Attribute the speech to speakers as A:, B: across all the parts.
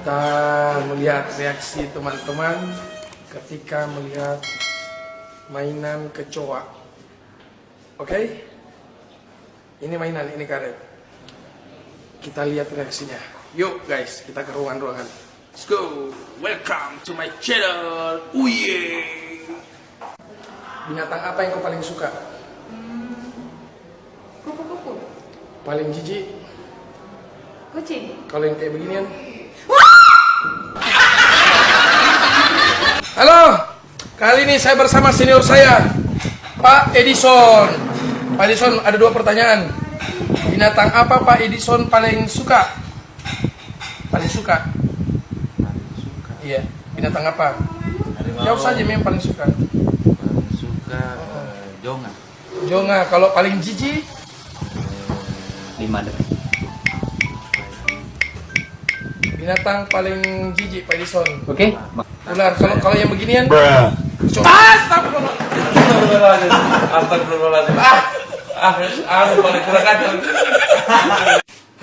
A: Kita melihat reaksi teman-teman ketika melihat mainan kecoa. Oke? Ini mainan, ini karet. Kita lihat reaksinya. Yuk guys, kita ke ruangan-ruangan. Let's go. Welcome to my channel. Uye. Binatang apa yang kau paling suka?
B: Kupu-kupu.
A: Paling jijik?
B: Kucing.
A: Kalau yang kayak beginian? Halo, kali ini saya bersama senior saya, Pak Edison. Pak Edison, ada 2 pertanyaan. Binatang apa Pak Edison paling suka? Paling suka? Iya, binatang apa? Jawab saja memang paling suka.
C: Paling suka jonga.
A: Jonga. Kalau paling jijik?
C: 5 detik.
A: Binatang paling jijik Pak Edison.
C: Oke.
A: Ular. Kalau yang beginian? Kecoa.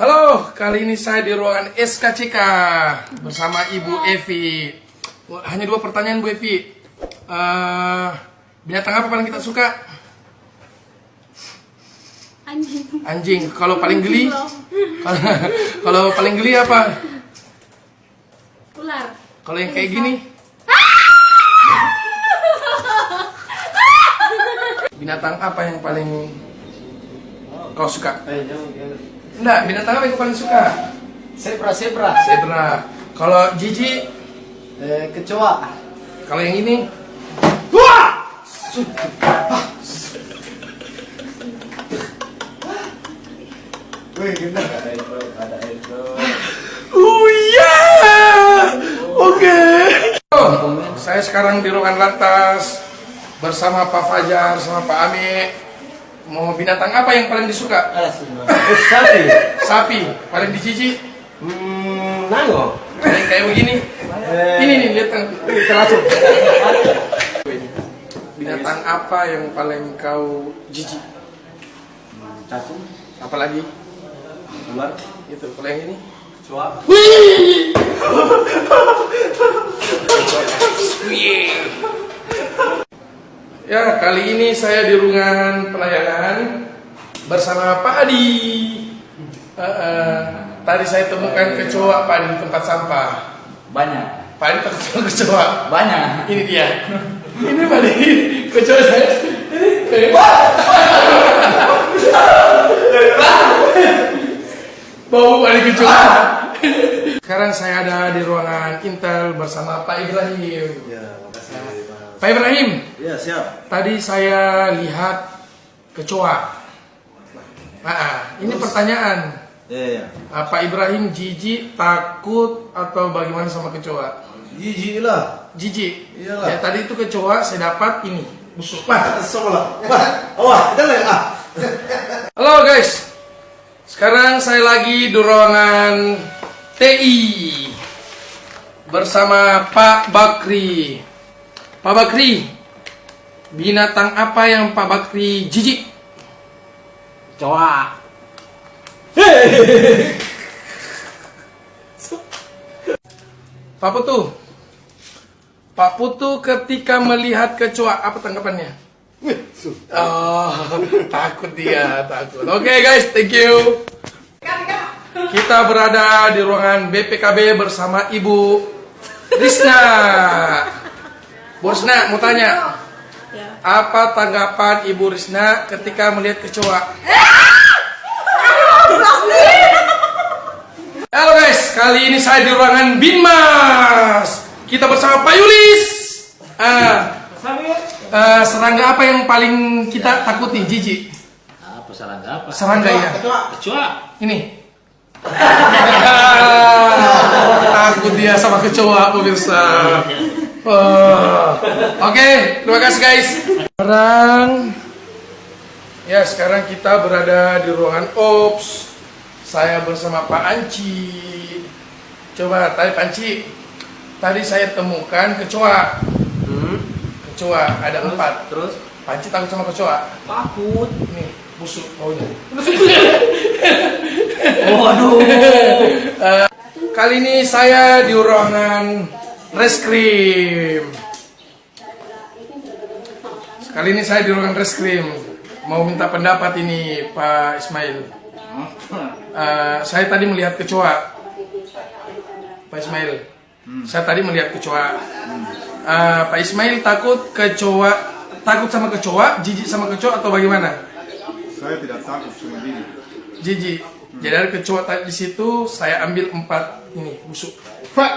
A: Halo, kali ini saya di ruangan SKCK bersama Ibu Evi. Hanya 2 pertanyaan Bu Evi. Binatang apa paling kita suka?
B: Anjing.
A: Anjing. Kalau paling geli? Kalau paling geli apa?
B: Ular.
A: Kalau yang kayak gini? Binatang apa yang paling kau suka? Enggak, binatang apa yang kau paling suka?
D: Zebra.
A: Zebra. Kalau jijik?
D: Kecoa.
A: Kalau yang ini? Wah!
D: Wih, gimana? Ada itu.
A: Oh iya! Oke. Saya sekarang di ruangan lantas bersama Pak Fajar sama Pak Ame. Mau binatang apa yang paling disuka?
D: Sapi.
A: Sapi. Paling dijijik?
D: Nango.
A: Yang kayak begini? Ini nih, lihat kan.
D: Terlangsung.
A: Binatang apa yang paling kau jijik?
D: Cacing.
A: Apalagi?
D: Ular.
A: Itu. Kalau yang ini?
D: Kecoa.
A: Wih! Ya, kali ini saya di ruangan pelayanan bersama Pak Adi. Tadi saya temukan kecoa Pak Adi di tempat sampah.
C: Banyak.
A: Pak Adi takut kecoa.
C: Banyak.
A: Ini dia. Ini Pak Adi, kecoa saya. Ini. Bau Pak Adi kecoa. Sekarang saya ada di ruangan Intel bersama Pak Ibrahim.
D: Ya, makasih.
A: Pak Ibrahim,
D: Ya, siap.
A: tadi saya lihat kecoa. Ini pertanyaan.
D: Iya.
A: Pak Ibrahim jijik, takut, atau bagaimana sama kecoa?
D: Jijik lah.
A: Jijik.
D: Iyalah.
A: Ya, tadi itu kecoa saya dapat ini busuk. Wah.
D: Sebelah. Wah, jangan ah.
A: Halo guys. Sekarang saya lagi di ruangan TI bersama Pak Bakri. Pak Bakri, binatang apa yang Pak Bakri jijik?
C: Kecoa.
A: Pak Putu. Pak Putu ketika melihat kecoa, apa tanggapannya? Oh, takut dia, takut. Oke guys, thank you. Kita berada di ruangan BPKB bersama Ibu Risna. Bu Risna, mau tanya, apa tanggapan Ibu Risna ketika melihat kecoa? Halo guys, kali ini saya di ruangan Binmas. Kita bersama Pak Yulis. Serangga apa yang paling kita takuti, jijik?
C: Apa serangga apa?
A: Serangga ya.
C: Kecoa.
A: Ini. Takut dia sama kecoa, pemirsa. Oke, terima kasih guys. Sekarang kita berada di ruangan Ops. Saya bersama Pak Anci. Coba tanya Pak Anci. Tadi saya temukan kecoa. Kecoa ada 4.
C: Terus?
A: Pak Anci takut sama kecoa?
C: Takut.
A: Nih, busuk baunya.
C: Oh, aduh.
A: Kali ini saya di ruangan reskrim. Kali ini saya di ruangan reskrim. Mau minta pendapat ini Pak Ismail. Saya tadi melihat kecoa. Pak Ismail. Saya tadi melihat kecoa. Pak Ismail takut sama kecoa, jijik sama kecoa atau bagaimana?
E: Saya tidak takut sama diri.
A: Jijik. Jadi ada kecoa tadi di situ, saya ambil 4 ini busuk.
E: Pak.